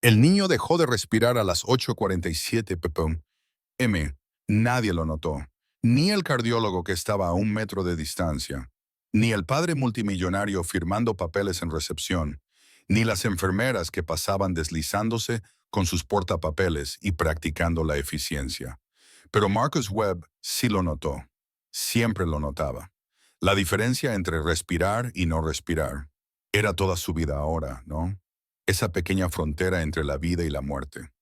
El niño dejó de respirar a las 8:47 p.m. Nadie lo notó, ni el cardiólogo que estaba a 1 metro de distancia, ni el padre multimillonario firmando papeles en recepción, ni las enfermeras que pasaban deslizándose con sus portapapeles y practicando la eficiencia. Pero Marcus Webb sí lo notó. Siempre lo notaba. La diferencia entre respirar y no respirar. Era toda su vida ahora, ¿no? Esa pequeña frontera entre la vida y la muerte.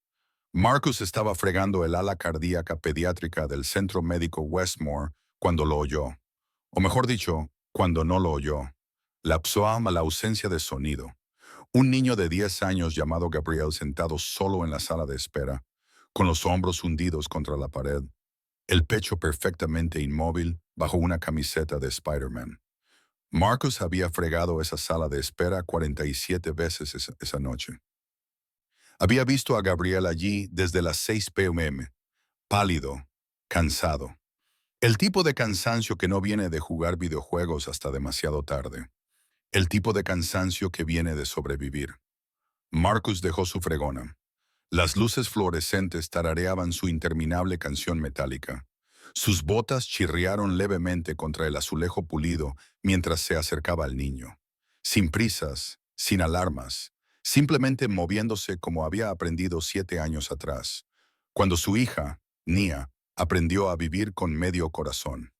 Marcus estaba fregando el ala cardíaca pediátrica del Centro Médico Westmore cuando lo oyó. O mejor dicho, cuando no lo oyó. La psoama, la ausencia de sonido. Un niño de 10 años llamado Gabriel sentado solo en la sala de espera, con los hombros hundidos contra la pared, el pecho perfectamente inmóvil bajo una camiseta de Spider-Man. Marcus había fregado esa sala de espera 47 veces esa noche. Había visto a Gabriel allí desde las 6 p.m., pálido, cansado. El tipo de cansancio que no viene de jugar videojuegos hasta demasiado tarde. El tipo de cansancio que viene de sobrevivir. Marcus dejó su fregona. Las luces fluorescentes tarareaban su interminable canción metálica. Sus botas chirriaron levemente contra el azulejo pulido mientras se acercaba al niño. Sin prisas, sin alarmas, simplemente moviéndose como había aprendido 7 años atrás, cuando su hija, Nia, aprendió a vivir con medio corazón.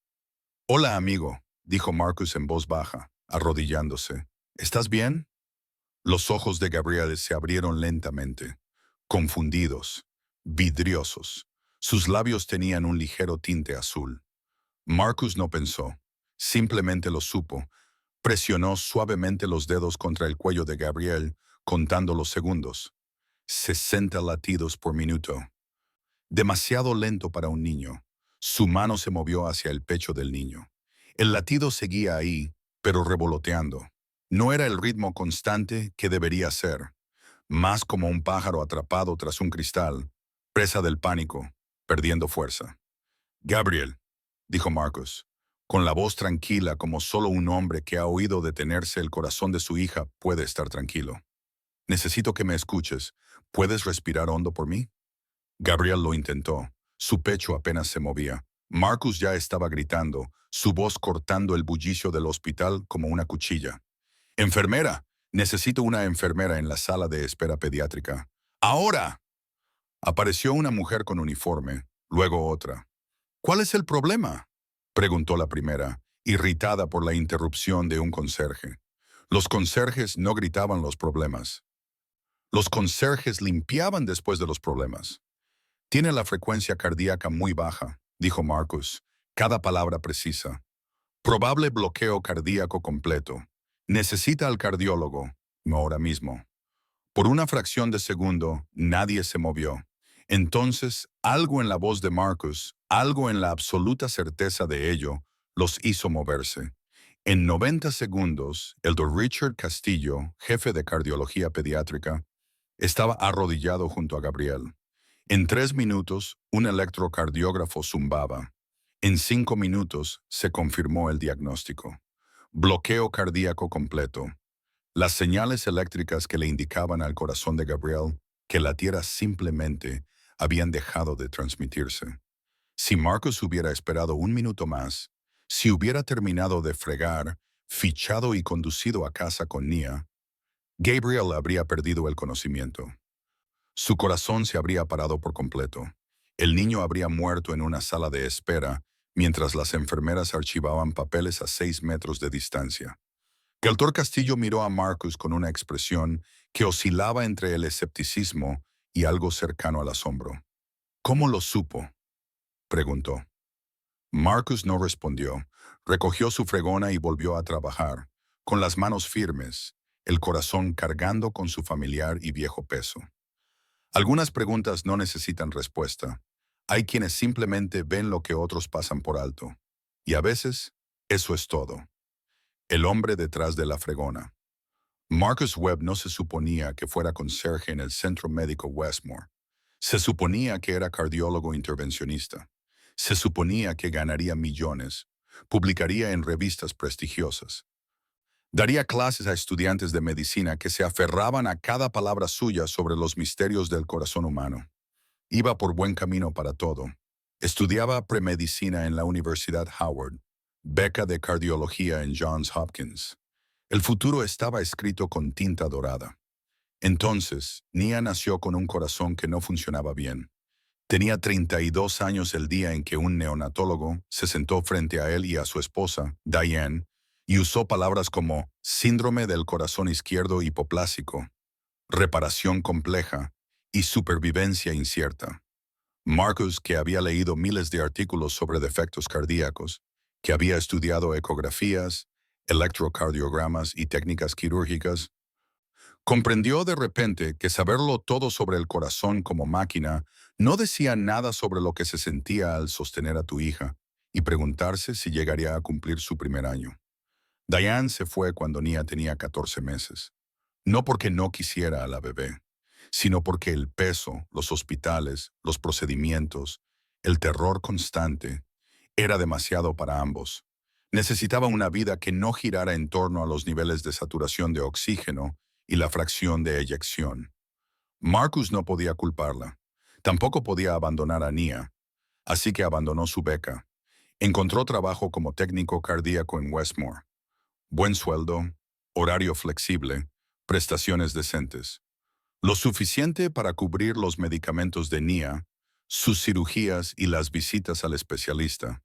«Hola, amigo», dijo Marcus en voz baja, arrodillándose. «¿Estás bien?» Los ojos de Gabriel se abrieron lentamente, confundidos, vidriosos. Sus labios tenían un ligero tinte azul. Marcus no pensó, simplemente lo supo. Presionó suavemente los dedos contra el cuello de Gabriel, contando los segundos. 60 latidos por minuto. Demasiado lento para un niño. Su mano se movió hacia el pecho del niño. El latido seguía ahí, pero revoloteando. No era el ritmo constante que debería ser, más como un pájaro atrapado tras un cristal, presa del pánico, perdiendo fuerza. «Gabriel», dijo Marcus, con la voz tranquila como solo un hombre que ha oído detenerse el corazón de su hija puede estar tranquilo. «Necesito que me escuches. ¿Puedes respirar hondo por mí?» Gabriel lo intentó. Su pecho apenas se movía. Marcus ya estaba gritando, su voz cortando el bullicio del hospital como una cuchilla. «¡Enfermera! Necesito una enfermera en la sala de espera pediátrica. ¡Ahora!» Apareció una mujer con uniforme, luego otra. «¿Cuál es el problema?», preguntó la primera, irritada por la interrupción de un conserje. Los conserjes no gritaban los problemas. Los conserjes limpiaban después de los problemas. «Tiene la frecuencia cardíaca muy baja», dijo Marcus, cada palabra precisa. «Probable bloqueo cardíaco completo. Necesita al cardiólogo, ahora mismo». Por una fracción de segundo, nadie se movió. Entonces, algo en la voz de Marcus, algo en la absoluta certeza de ello, los hizo moverse. En 90 segundos, el Dr. Richard Castillo, jefe de cardiología pediátrica, estaba arrodillado junto a Gabriel. En 3 minutos, un electrocardiógrafo zumbaba. En 5 minutos, se confirmó el diagnóstico. Bloqueo cardíaco completo. Las señales eléctricas que le indicaban al corazón de Gabriel que latiera simplemente habían dejado de transmitirse. Si Marcus hubiera esperado 1 minuto más, si hubiera terminado de fregar, fichado y conducido a casa con Nia, Gabriel habría perdido el conocimiento. Su corazón se habría parado por completo. El niño habría muerto en una sala de espera mientras las enfermeras archivaban papeles a 6 metros de distancia. El doctor Castillo miró a Marcus con una expresión que oscilaba entre el escepticismo y algo cercano al asombro. «¿Cómo lo supo?», preguntó. Marcus no respondió. Recogió su fregona y volvió a trabajar, con las manos firmes, el corazón cargando con su familiar y viejo peso. Algunas preguntas no necesitan respuesta. Hay quienes simplemente ven lo que otros pasan por alto. Y a veces, eso es todo. El hombre detrás de la fregona. Marcus Webb no se suponía que fuera conserje en el Centro Médico Westmore. Se suponía que era cardiólogo intervencionista. Se suponía que ganaría millones, publicaría en revistas prestigiosas. Daría clases a estudiantes de medicina que se aferraban a cada palabra suya sobre los misterios del corazón humano. Iba por buen camino para todo. Estudiaba premedicina en la Universidad Howard, beca de cardiología en Johns Hopkins. El futuro estaba escrito con tinta dorada. Entonces, Nia nació con un corazón que no funcionaba bien. Tenía 32 años el día en que un neonatólogo se sentó frente a él y a su esposa, Diane, y usó palabras como síndrome del corazón izquierdo hipoplásico, reparación compleja y supervivencia incierta. Marcus, que había leído miles de artículos sobre defectos cardíacos, que había estudiado ecografías, electrocardiogramas y técnicas quirúrgicas, comprendió de repente que saberlo todo sobre el corazón como máquina no decía nada sobre lo que se sentía al sostener a tu hija y preguntarse si llegaría a cumplir su primer año. Diane se fue cuando Nia tenía 14 meses. No porque no quisiera a la bebé, sino porque el peso, los hospitales, los procedimientos, el terror constante, era demasiado para ambos. Necesitaba una vida que no girara en torno a los niveles de saturación de oxígeno y la fracción de eyección. Marcus no podía culparla. Tampoco podía abandonar a Nia, así que abandonó su beca. Encontró trabajo como técnico cardíaco en Westmore. Buen sueldo, horario flexible, prestaciones decentes. Lo suficiente para cubrir los medicamentos de Nia, sus cirugías y las visitas al especialista.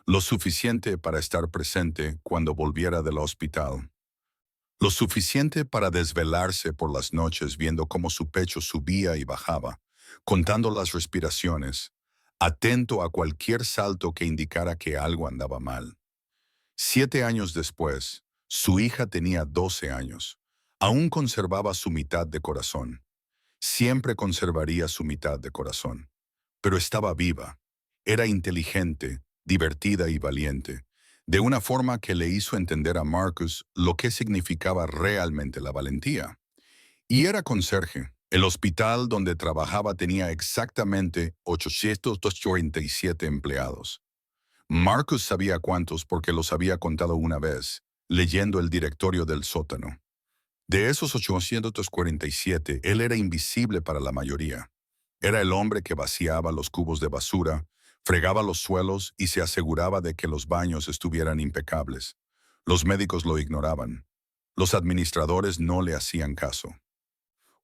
Lo suficiente para estar presente cuando volviera del hospital. Lo suficiente para desvelarse por las noches viendo cómo su pecho subía y bajaba, contando las respiraciones, atento a cualquier salto que indicara que algo andaba mal. 7 años después, su hija tenía 12 años. Aún conservaba su mitad de corazón. Siempre conservaría su mitad de corazón. Pero estaba viva. Era inteligente, divertida y valiente, de una forma que le hizo entender a Marcus lo que significaba realmente la valentía. Y era conserje. El hospital donde trabajaba tenía exactamente 847 empleados. Marcus sabía cuántos porque los había contado una vez, leyendo el directorio del sótano. De esos 847, él era invisible para la mayoría. Era el hombre que vaciaba los cubos de basura, fregaba los suelos y se aseguraba de que los baños estuvieran impecables. Los médicos lo ignoraban. Los administradores no le hacían caso.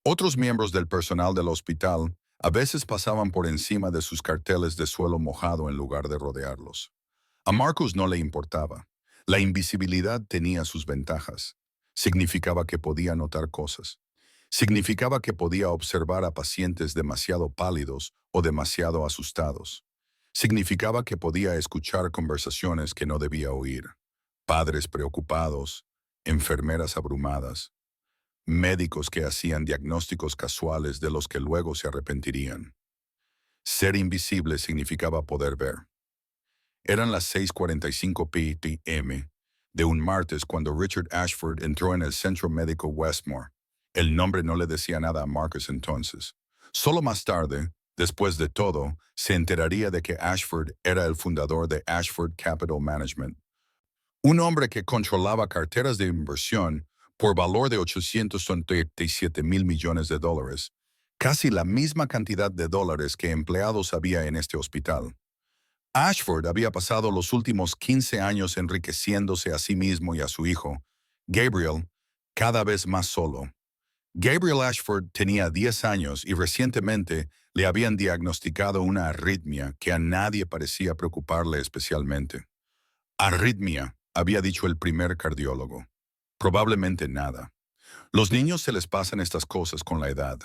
Otros miembros del personal del hospital a veces pasaban por encima de sus carteles de suelo mojado en lugar de rodearlos. A Marcus no le importaba. La invisibilidad tenía sus ventajas. Significaba que podía notar cosas. Significaba que podía observar a pacientes demasiado pálidos o demasiado asustados. Significaba que podía escuchar conversaciones que no debía oír. Padres preocupados, enfermeras abrumadas, médicos que hacían diagnósticos casuales de los que luego se arrepentirían. Ser invisible significaba poder ver. Eran las 6:45 p.m. de un martes cuando Richard Ashford entró en el Centro Médico Westmore. El nombre no le decía nada a Marcus entonces. Solo más tarde, después de todo, se enteraría de que Ashford era el fundador de Ashford Capital Management, un hombre que controlaba carteras de inversión por valor de 837 mil millones de dólares, casi la misma cantidad de dólares que empleados había en este hospital. Ashford había pasado los últimos 15 años enriqueciéndose a sí mismo y a su hijo, Gabriel, cada vez más solo. Gabriel Ashford tenía 10 años y recientemente le habían diagnosticado una arritmia que a nadie parecía preocuparle especialmente. Arritmia, había dicho el primer cardiólogo. Probablemente nada. Los niños se les pasan estas cosas con la edad.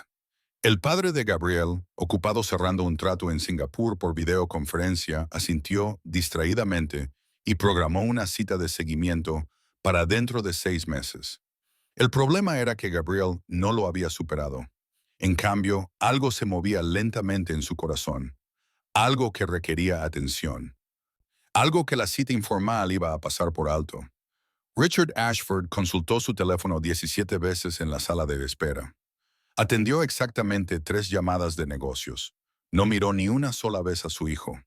El padre de Gabriel, ocupado cerrando un trato en Singapur por videoconferencia, asintió distraídamente y programó una cita de seguimiento para dentro de 6 meses. El problema era que Gabriel no lo había superado. En cambio, algo se movía lentamente en su corazón, algo que requería atención, algo que la cita informal iba a pasar por alto. Richard Ashford consultó su teléfono 17 veces en la sala de espera. Atendió exactamente 3 llamadas de negocios. No miró ni una sola vez a su hijo.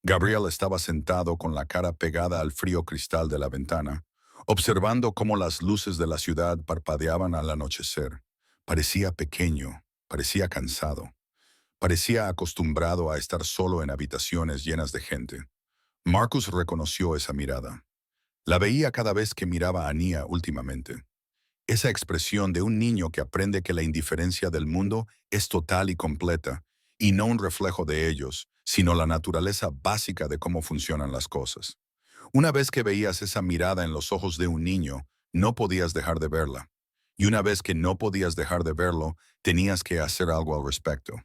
Gabriel estaba sentado con la cara pegada al frío cristal de la ventana, observando cómo las luces de la ciudad parpadeaban al anochecer. Parecía pequeño, parecía cansado, parecía acostumbrado a estar solo en habitaciones llenas de gente. Marcus reconoció esa mirada. La veía cada vez que miraba a Nia últimamente. Esa expresión de un niño que aprende que la indiferencia del mundo es total y completa, y no un reflejo de ellos, sino la naturaleza básica de cómo funcionan las cosas. Una vez que veías esa mirada en los ojos de un niño, no podías dejar de verla. Y una vez que no podías dejar de verlo, tenías que hacer algo al respecto.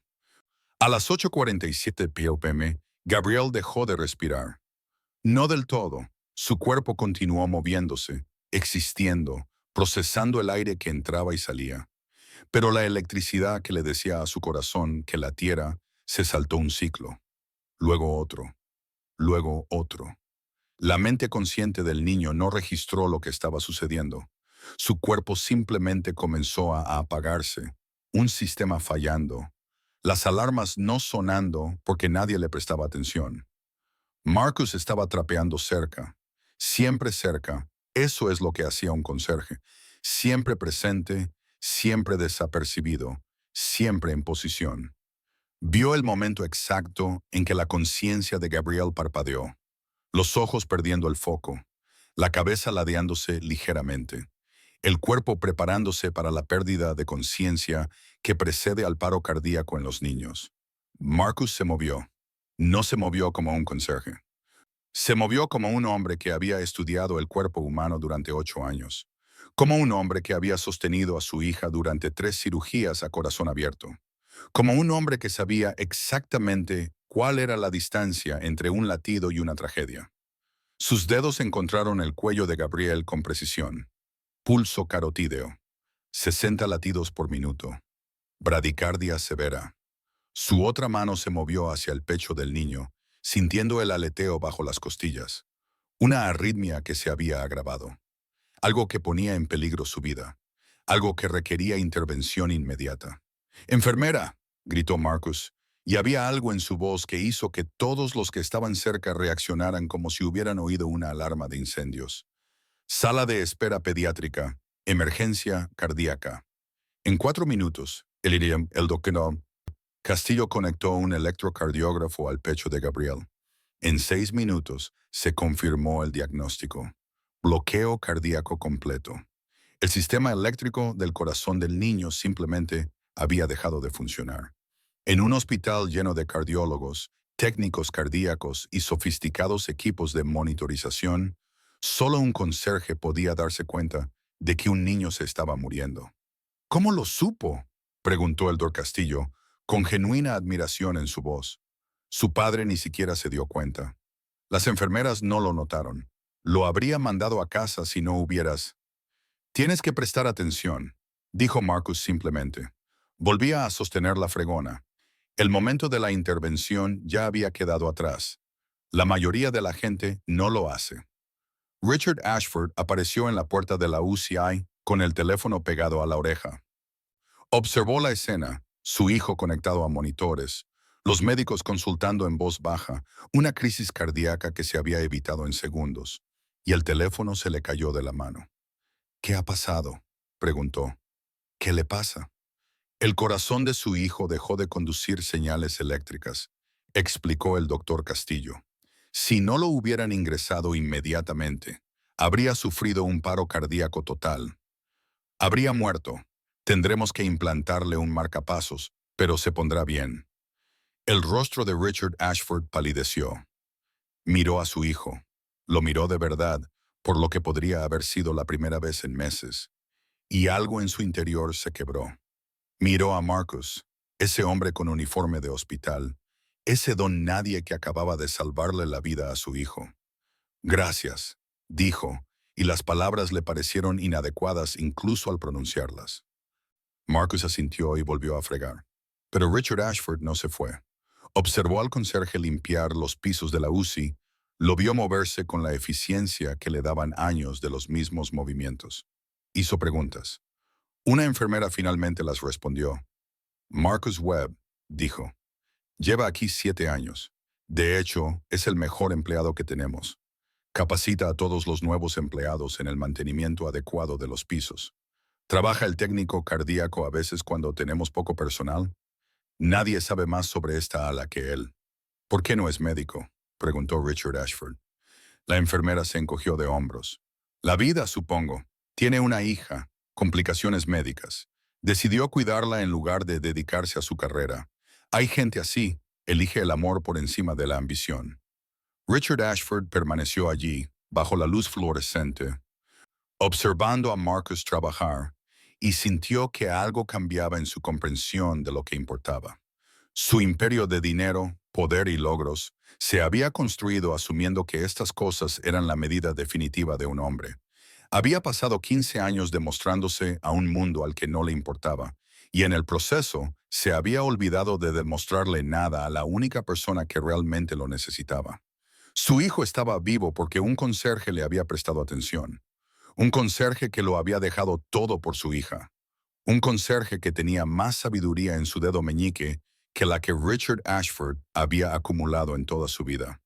A las 8:47 p.m., Gabriel dejó de respirar. No del todo. Su cuerpo continuó moviéndose, existiendo, procesando el aire que entraba y salía. Pero la electricidad que le decía a su corazón que latiera se saltó un ciclo, luego otro, luego otro. La mente consciente del niño no registró lo que estaba sucediendo. Su cuerpo simplemente comenzó a apagarse, un sistema fallando, las alarmas no sonando porque nadie le prestaba atención. Marcus estaba trapeando cerca, siempre cerca. Eso es lo que hacía un conserje. Siempre presente, siempre desapercibido, siempre en posición. Vio el momento exacto en que la conciencia de Gabriel parpadeó, los ojos perdiendo el foco, la cabeza ladeándose ligeramente, el cuerpo preparándose para la pérdida de conciencia que precede al paro cardíaco en los niños. Marcus se movió. No se movió como un conserje. Se movió como un hombre que había estudiado el cuerpo humano durante 8 años, como un hombre que había sostenido a su hija durante 3 cirugías a corazón abierto, como un hombre que sabía exactamente cuál era la distancia entre un latido y una tragedia. Sus dedos encontraron el cuello de Gabriel con precisión. Pulso carotídeo, 60 latidos por minuto. Bradicardia severa. Su otra mano se movió hacia el pecho del niño, sintiendo el aleteo bajo las costillas. Una arritmia que se había agravado. Algo que ponía en peligro su vida. Algo que requería intervención inmediata. «¡Enfermera!», gritó Marcus, y había algo en su voz que hizo que todos los que estaban cerca reaccionaran como si hubieran oído una alarma de incendios. Sala de espera pediátrica. Emergencia cardíaca. En 4 minutos, el doctor Castillo conectó un electrocardiógrafo al pecho de Gabriel. En 6 minutos se confirmó el diagnóstico. Bloqueo cardíaco completo. El sistema eléctrico del corazón del niño simplemente había dejado de funcionar. En un hospital lleno de cardiólogos, técnicos cardíacos y sofisticados equipos de monitorización, solo un conserje podía darse cuenta de que un niño se estaba muriendo. «¿Cómo lo supo?», preguntó el doctor Castillo, con genuina admiración en su voz. Su padre ni siquiera se dio cuenta. Las enfermeras no lo notaron. Lo habría mandado a casa si no hubieras. «Tienes que prestar atención», dijo Marcus simplemente. Volvía a sostener la fregona. El momento de la intervención ya había quedado atrás. La mayoría de la gente no lo hace. Richard Ashford apareció en la puerta de la UCI con el teléfono pegado a la oreja. Observó la escena, su hijo conectado a monitores, los médicos consultando en voz baja, una crisis cardíaca que se había evitado en segundos, y el teléfono se le cayó de la mano. «¿Qué ha pasado?», preguntó. «¿Qué le pasa?». «El corazón de su hijo dejó de conducir señales eléctricas», explicó el doctor Castillo. «Si no lo hubieran ingresado inmediatamente, habría sufrido un paro cardíaco total. Habría muerto. Tendremos que implantarle un marcapasos, pero se pondrá bien». El rostro de Richard Ashford palideció. Miró a su hijo. Lo miró de verdad, por lo que podría haber sido la primera vez en meses. Y algo en su interior se quebró. Miró a Marcus, ese hombre con uniforme de hospital, ese don nadie que acababa de salvarle la vida a su hijo. «Gracias», dijo, y las palabras le parecieron inadecuadas incluso al pronunciarlas. Marcus asintió y volvió a fregar. Pero Richard Ashford no se fue. Observó al conserje limpiar los pisos de la UCI, lo vio moverse con la eficiencia que le daban años de los mismos movimientos. Hizo preguntas. Una enfermera finalmente las respondió. «Marcus Webb», dijo, «lleva aquí 7 años. De hecho, es el mejor empleado que tenemos. Capacita a todos los nuevos empleados en el mantenimiento adecuado de los pisos. ¿Trabaja el técnico cardíaco a veces cuando tenemos poco personal? Nadie sabe más sobre esta ala que él. ¿Por qué no es médico?, preguntó Richard Ashford. La enfermera se encogió de hombros. La vida, supongo. Tiene una hija, complicaciones médicas. Decidió cuidarla en lugar de dedicarse a su carrera. Hay gente así, elige el amor por encima de la ambición. Richard Ashford permaneció allí, bajo la luz fluorescente, observando a Marcus trabajar, y sintió que algo cambiaba en su comprensión de lo que importaba. Su imperio de dinero, poder y logros se había construido asumiendo que estas cosas eran la medida definitiva de un hombre. Había pasado 15 años demostrándose a un mundo al que no le importaba, y en el proceso se había olvidado de demostrarle nada a la única persona que realmente lo necesitaba. Su hijo estaba vivo porque un conserje le había prestado atención. Un conserje que lo había dejado todo por su hija. Un conserje que tenía más sabiduría en su dedo meñique que la que Richard Ashford había acumulado en toda su vida.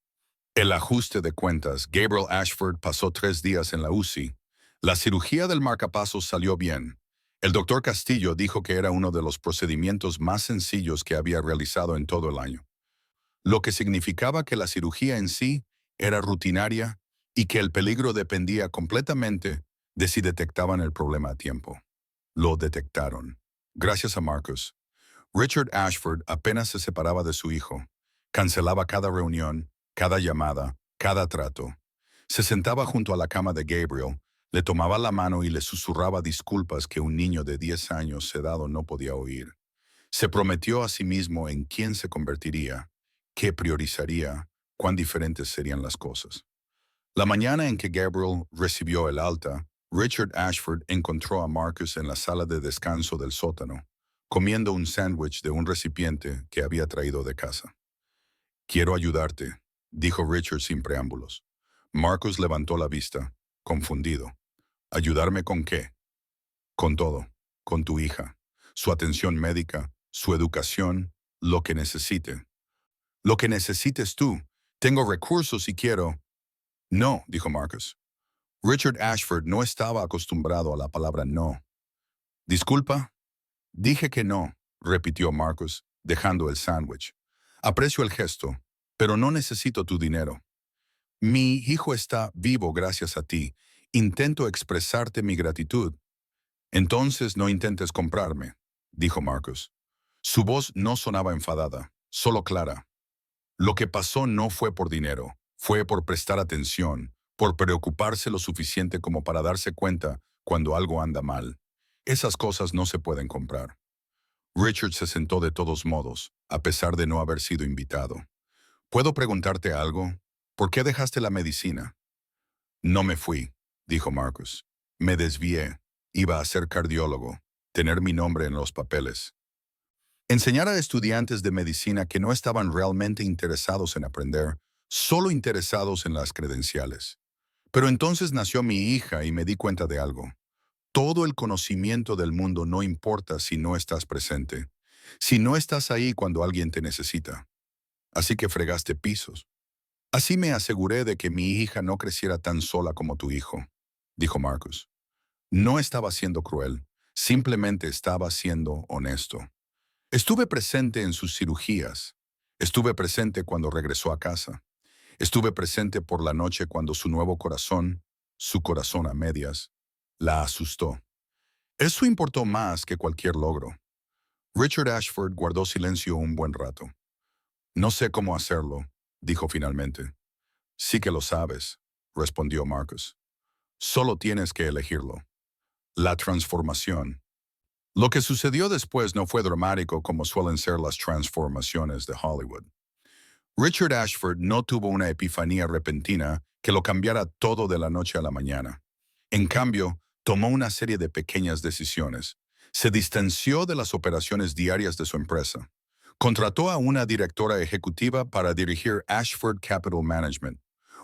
El ajuste de cuentas. Gabriel Ashford pasó 3 días en la UCI. La cirugía del marcapasos salió bien. El doctor Castillo dijo que era uno de los procedimientos más sencillos que había realizado en todo el año, lo que significaba que la cirugía en sí era rutinaria y que el peligro dependía completamente de si detectaban el problema a tiempo. Lo detectaron. Gracias a Marcus. Richard Ashford apenas se separaba de su hijo. Cancelaba cada reunión, cada llamada, cada trato. Se sentaba junto a la cama de Gabriel, le tomaba la mano y le susurraba disculpas que un niño de 10 años sedado no podía oír. Se prometió a sí mismo en quién se convertiría, qué priorizaría, cuán diferentes serían las cosas. La mañana en que Gabriel recibió el alta, Richard Ashford encontró a Marcus en la sala de descanso del sótano, comiendo un sándwich de un recipiente que había traído de casa. «Quiero ayudarte», dijo Richard sin preámbulos. Marcus levantó la vista, confundido. «¿Ayudarme con qué?» «Con todo, con tu hija, su atención médica, su educación, lo que necesite». «Lo que necesites tú. Tengo recursos y quiero». «No», dijo Marcus. Richard Ashford no estaba acostumbrado a la palabra no. «¿Disculpa?» «Dije que no», repitió Marcus, dejando el sándwich. «Aprecio el gesto, pero no necesito tu dinero. Mi hijo está vivo gracias a ti. Intento expresarte mi gratitud». «Entonces no intentes comprarme», dijo Marcus. Su voz no sonaba enfadada, solo clara. «Lo que pasó no fue por dinero, fue por prestar atención, por preocuparse lo suficiente como para darse cuenta cuando algo anda mal. Esas cosas no se pueden comprar». Richard se sentó de todos modos, a pesar de no haber sido invitado. «¿Puedo preguntarte algo? ¿Por qué dejaste la medicina?» «No me fui», dijo Marcus. «Me desvié. Iba a ser cardiólogo, tener mi nombre en los papeles. Enseñar a estudiantes de medicina que no estaban realmente interesados en aprender, solo interesados en las credenciales. Pero entonces nació mi hija y me di cuenta de algo. Todo el conocimiento del mundo no importa si no estás presente, si no estás ahí cuando alguien te necesita. Así que fregaste pisos. Así me aseguré de que mi hija no creciera tan sola como tu hijo», dijo Marcus. No estaba siendo cruel, simplemente estaba siendo honesto. «Estuve presente en sus cirugías. Estuve presente cuando regresó a casa. Estuve presente por la noche cuando su nuevo corazón, su corazón a medias, la asustó. Eso importó más que cualquier logro». Richard Ashford guardó silencio un buen rato. «No sé cómo hacerlo», dijo finalmente. «Sí que lo sabes», respondió Marcus. «Solo tienes que elegirlo. La transformación». Lo que sucedió después no fue dramático como suelen ser las transformaciones de Hollywood. Richard Ashford no tuvo una epifanía repentina que lo cambiara todo de la noche a la mañana. En cambio, tomó una serie de pequeñas decisiones. Se distanció de las operaciones diarias de su empresa. Contrató a una directora ejecutiva para dirigir Ashford Capital Management,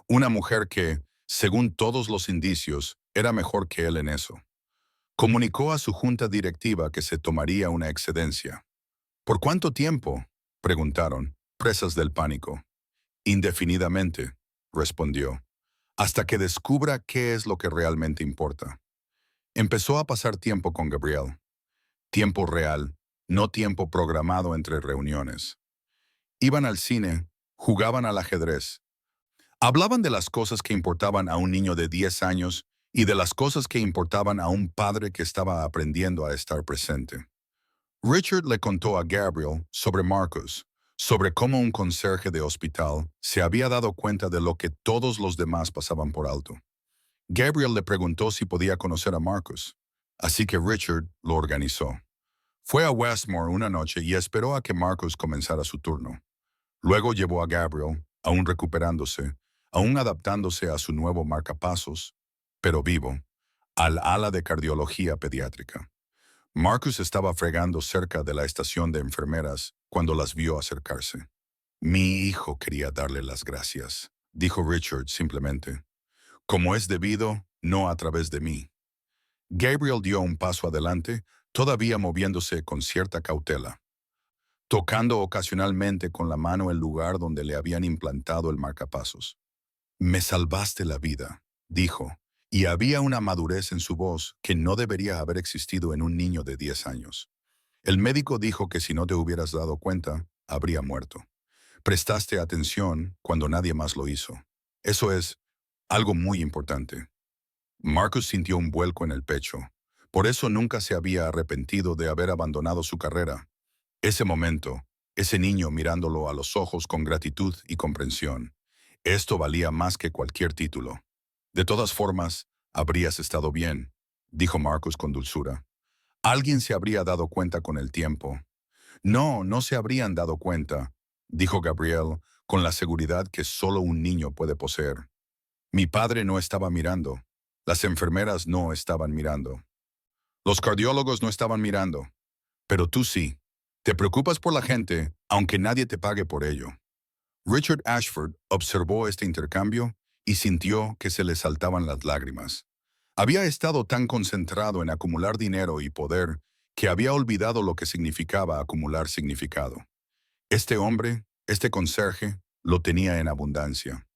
una mujer que, según todos los indicios, era mejor que él en eso. Comunicó a su junta directiva que se tomaría una excedencia. «¿Por cuánto tiempo?», preguntaron, presas del pánico. «Indefinidamente», respondió. hasta que descubra qué es lo que realmente importa. Empezó a pasar tiempo con Gabrielle. Tiempo real, no tiempo programado entre reuniones. Iban al cine, jugaban al ajedrez. Hablaban de las cosas que importaban a un niño de 10 años y de las cosas que importaban a un padre que estaba aprendiendo a estar presente. Richard le contó a Gabriel sobre Marcus, sobre cómo un conserje de hospital se había dado cuenta de lo que todos los demás pasaban por alto. Gabriel le preguntó si podía conocer a Marcus, así que Richard lo organizó. Fue a Westmore una noche y esperó a que Marcus comenzara su turno. Luego llevó a Gabriel, aún recuperándose, aún adaptándose a su nuevo marcapasos, pero vivo, al ala de cardiología pediátrica. Marcus estaba fregando cerca de la estación de enfermeras cuando las vio acercarse. Mi hijo quería darle las gracias, dijo Richard simplemente. Como es debido, no a través de mí. Gabriel dio un paso adelante, todavía moviéndose con cierta cautela, tocando ocasionalmente con la mano el lugar donde le habían implantado el marcapasos. Me salvaste la vida, dijo, y había una madurez en su voz que no debería haber existido en un niño de 10 años. El médico dijo que si no te hubieras dado cuenta, habría muerto. Prestaste atención cuando nadie más lo hizo. Eso es algo muy importante. Marcus sintió un vuelco en el pecho. Por eso nunca se había arrepentido de haber abandonado su carrera. Ese momento, ese niño mirándolo a los ojos con gratitud y comprensión. Esto valía más que cualquier título. De todas formas, habrías estado bien, dijo Marcus con dulzura. Alguien se habría dado cuenta con el tiempo. No, no se habrían dado cuenta, dijo Gabriel con la seguridad que solo un niño puede poseer. Mi padre no estaba mirando. Las enfermeras no estaban mirando. Los cardiólogos no estaban mirando. Pero tú sí. Te preocupas por la gente, aunque nadie te pague por ello. Richard Ashford observó este intercambio y sintió que se le saltaban las lágrimas. Había estado tan concentrado en acumular dinero y poder que había olvidado lo que significaba acumular significado. Este hombre, este conserje, lo tenía en abundancia.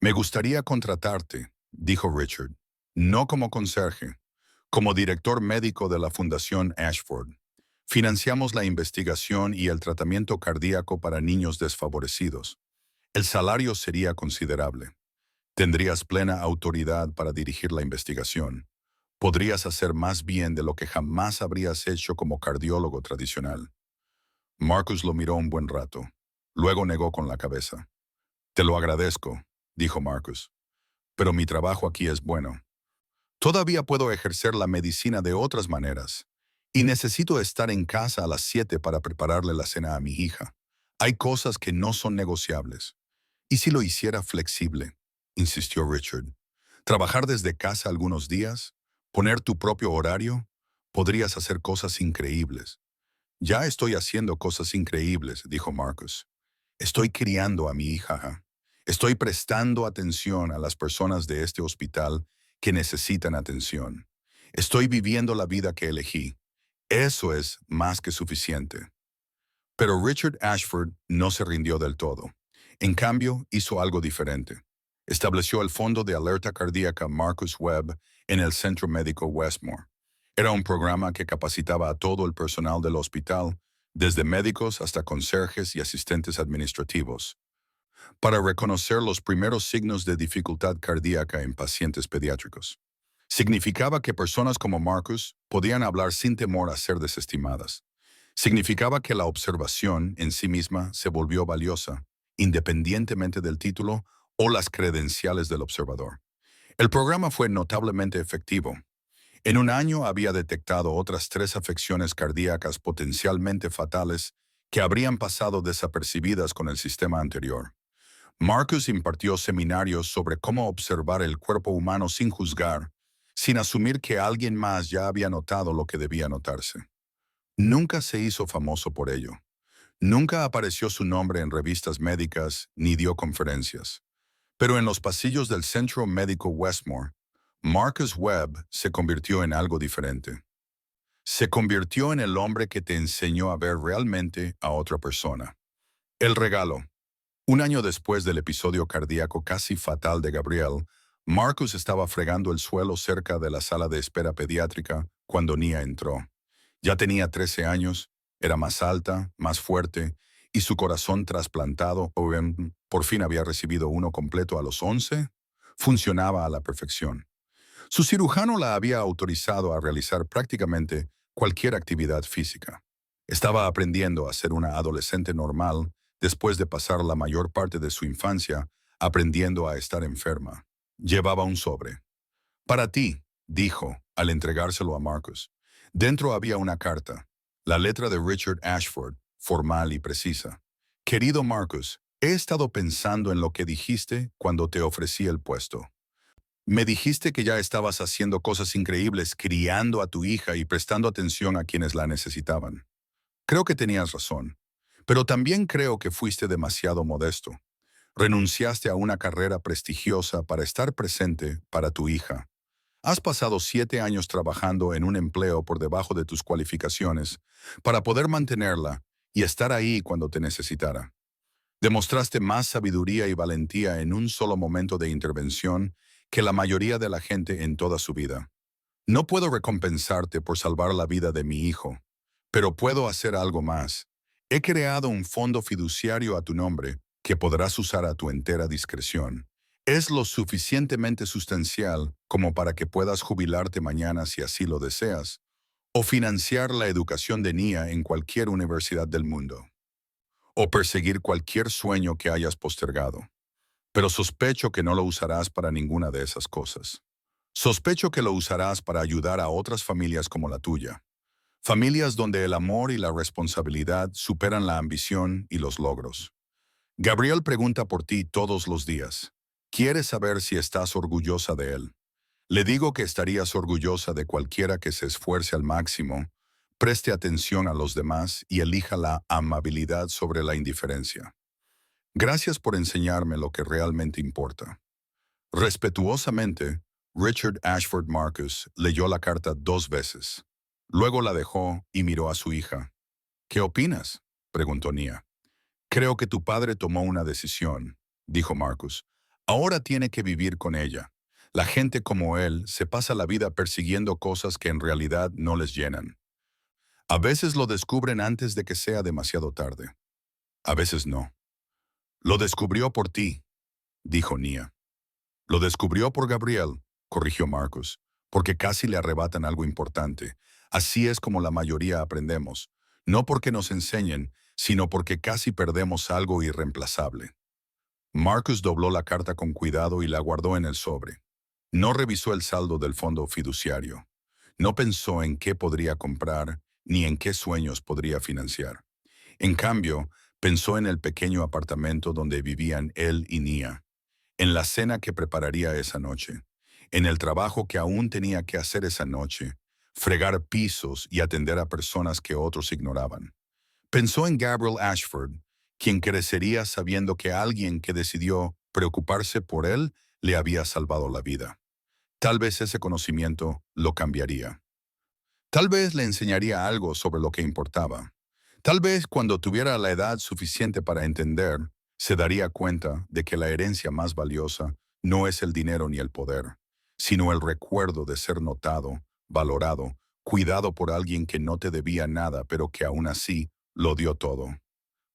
Me gustaría contratarte, dijo Richard, no como conserje, como director médico de la Fundación Ashford. Financiamos la investigación y el tratamiento cardíaco para niños desfavorecidos. El salario sería considerable. Tendrías plena autoridad para dirigir la investigación. Podrías hacer más bien de lo que jamás habrías hecho como cardiólogo tradicional. Marcus lo miró un buen rato. Luego negó con la cabeza. Te lo agradezco, dijo Marcus, pero mi trabajo aquí es bueno. Todavía puedo ejercer la medicina de otras maneras. Y necesito estar en casa a las 7 para prepararle la cena a mi hija. Hay cosas que no son negociables. ¿Y si lo hiciera flexible? Insistió Richard. Trabajar desde casa algunos días, poner tu propio horario, podrías hacer cosas increíbles. Ya estoy haciendo cosas increíbles, dijo Marcus. Estoy criando a mi hija. Estoy prestando atención a las personas de este hospital que necesitan atención. Estoy viviendo la vida que elegí. Eso es más que suficiente. Pero Richard Ashford no se rindió del todo. En cambio, hizo algo diferente. Estableció el Fondo de Alerta Cardíaca Marcus Webb en el Centro Médico Westmore. Era un programa que capacitaba a todo el personal del hospital, desde médicos hasta conserjes y asistentes administrativos, para reconocer los primeros signos de dificultad cardíaca en pacientes pediátricos. Significaba que personas como Marcus podían hablar sin temor a ser desestimadas. Significaba que la observación en sí misma se volvió valiosa, independientemente del título o las credenciales del observador. El programa fue notablemente efectivo. En un año había detectado otras 3 afecciones cardíacas potencialmente fatales que habrían pasado desapercibidas con el sistema anterior. Marcus impartió seminarios sobre cómo observar el cuerpo humano sin juzgar, sin asumir que alguien más ya había notado lo que debía notarse. Nunca se hizo famoso por ello. Nunca apareció su nombre en revistas médicas ni dio conferencias. Pero en los pasillos del Centro Médico Westmore, Marcus Webb se convirtió en algo diferente. Se convirtió en el hombre que te enseñó a ver realmente a otra persona. El regalo. Un año después del episodio cardíaco casi fatal de Gabriel, Marcus estaba fregando el suelo cerca de la sala de espera pediátrica cuando Nia entró. Ya tenía 13 años, era más alta, más fuerte, y su corazón trasplantado, por fin había recibido uno completo a los 11, funcionaba a la perfección. Su cirujano la había autorizado a realizar prácticamente cualquier actividad física. Estaba aprendiendo a ser una adolescente normal después de pasar la mayor parte de su infancia aprendiendo a estar enferma. Llevaba un sobre. Para ti, dijo, al entregárselo a Marcus. Dentro había una carta, la letra de Richard Ashford, formal y precisa. Querido Marcus, he estado pensando en lo que dijiste cuando te ofrecí el puesto. Me dijiste que ya estabas haciendo cosas increíbles, criando a tu hija y prestando atención a quienes la necesitaban. Creo que tenías razón, pero también creo que fuiste demasiado modesto. Renunciaste a una carrera prestigiosa para estar presente para tu hija. Has pasado 7 años trabajando en un empleo por debajo de tus cualificaciones para poder mantenerla y estar ahí cuando te necesitara. Demostraste más sabiduría y valentía en un solo momento de intervención que la mayoría de la gente en toda su vida. No puedo recompensarte por salvar la vida de mi hijo, pero puedo hacer algo más. He creado un fondo fiduciario a tu nombre que podrás usar a tu entera discreción. Es lo suficientemente sustancial como para que puedas jubilarte mañana si así lo deseas, o financiar la educación de Nia en cualquier universidad del mundo, o perseguir cualquier sueño que hayas postergado. Pero sospecho que no lo usarás para ninguna de esas cosas. Sospecho que lo usarás para ayudar a otras familias como la tuya. Familias donde el amor y la responsabilidad superan la ambición y los logros. Gabriel pregunta por ti todos los días. Quiere saber si estás orgullosa de él. Le digo que estarías orgullosa de cualquiera que se esfuerce al máximo, preste atención a los demás y elija la amabilidad sobre la indiferencia. Gracias por enseñarme lo que realmente importa. Respetuosamente, Richard Ashford Marcus leyó la carta 2 veces. Luego la dejó y miró a su hija. ¿Qué opinas?, preguntó Nia. Creo que tu padre tomó una decisión, dijo Marcus. Ahora tiene que vivir con ella. La gente como él se pasa la vida persiguiendo cosas que en realidad no les llenan. A veces lo descubren antes de que sea demasiado tarde. A veces no. Lo descubrió por ti, dijo Nia. Lo descubrió por Gabriel, corrigió Marcus, porque casi le arrebatan algo importante. Así es como la mayoría aprendemos, no porque nos enseñen, sino porque casi perdemos algo irreemplazable. Marcus dobló la carta con cuidado y la guardó en el sobre. No revisó el saldo del fondo fiduciario. No pensó en qué podría comprar ni en qué sueños podría financiar. En cambio, pensó en el pequeño apartamento donde vivían él y Nia, en la cena que prepararía esa noche, en el trabajo que aún tenía que hacer esa noche, fregar pisos y atender a personas que otros ignoraban. Pensó en Gabriel Ashford, quien crecería sabiendo que alguien que decidió preocuparse por él le había salvado la vida. Tal vez ese conocimiento lo cambiaría. Tal vez le enseñaría algo sobre lo que importaba. Tal vez cuando tuviera la edad suficiente para entender, se daría cuenta de que la herencia más valiosa no es el dinero ni el poder, sino el recuerdo de ser notado, valorado, cuidado por alguien que no te debía nada, pero que aún así lo dio todo.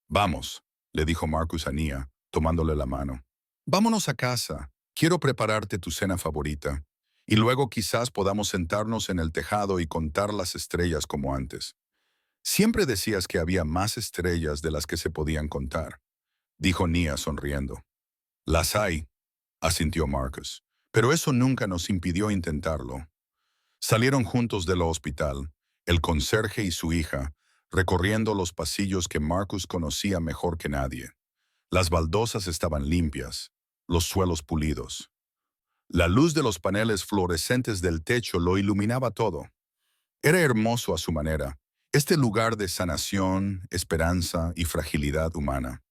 Vamos, le dijo Marcus a Nia, tomándole la mano. Vámonos a casa. Quiero prepararte tu cena favorita. Y luego quizás podamos sentarnos en el tejado y contar las estrellas como antes. Siempre decías que había más estrellas de las que se podían contar, dijo Nia sonriendo. Las hay, asintió Marcus, pero eso nunca nos impidió intentarlo. Salieron juntos del hospital, el conserje y su hija, recorriendo los pasillos que Marcus conocía mejor que nadie. Las baldosas estaban limpias, los suelos pulidos. La luz de los paneles fluorescentes del techo lo iluminaba todo. Era hermoso a su manera, este lugar de sanación, esperanza y fragilidad humana.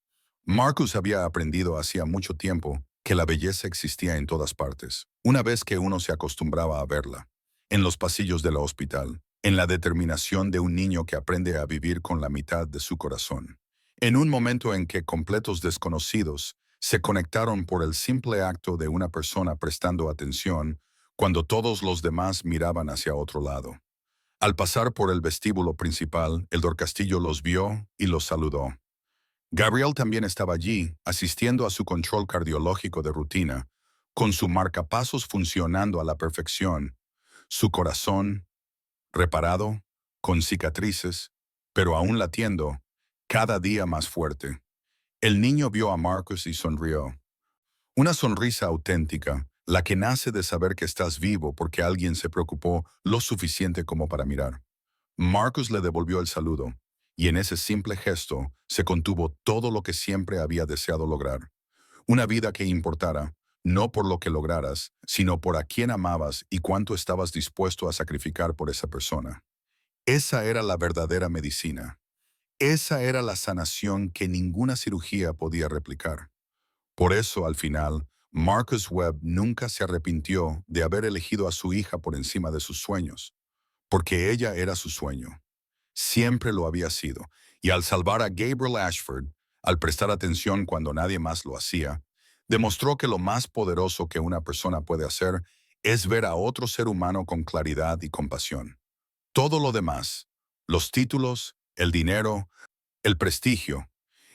Marcus había aprendido hacía mucho tiempo que la belleza existía en todas partes, una vez que uno se acostumbraba a verla. En los pasillos del hospital, en la determinación de un niño que aprende a vivir con la mitad de su corazón. En un momento en que completos desconocidos Se conectaron por el simple acto de una persona prestando atención cuando todos los demás miraban hacia otro lado. Al pasar por el vestíbulo principal, Eldor Castillo los vio y los saludó. Gabriel también estaba allí, asistiendo a su control cardiológico de rutina, con su marcapasos funcionando a la perfección, su corazón reparado, con cicatrices, pero aún latiendo, cada día más fuerte. El niño vio a Marcus y sonrió. Una sonrisa auténtica, la que nace de saber que estás vivo porque alguien se preocupó lo suficiente como para mirar. Marcus le devolvió el saludo, y en ese simple gesto se contuvo todo lo que siempre había deseado lograr. Una vida que importara, no por lo que lograras, sino por a quién amabas y cuánto estabas dispuesto a sacrificar por esa persona. Esa era la verdadera medicina. Esa era la sanación que ninguna cirugía podía replicar. Por eso, al final, Marcus Webb nunca se arrepintió de haber elegido a su hija por encima de sus sueños, porque ella era su sueño. Siempre lo había sido, y al salvar a Gabriel Ashford, al prestar atención cuando nadie más lo hacía, demostró que lo más poderoso que una persona puede hacer es ver a otro ser humano con claridad y compasión. Todo lo demás, los títulos, el dinero, el prestigio,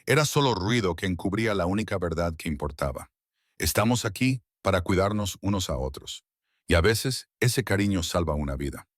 era solo ruido que encubría la única verdad que importaba. Estamos aquí para cuidarnos unos a otros, y a veces ese cariño salva una vida.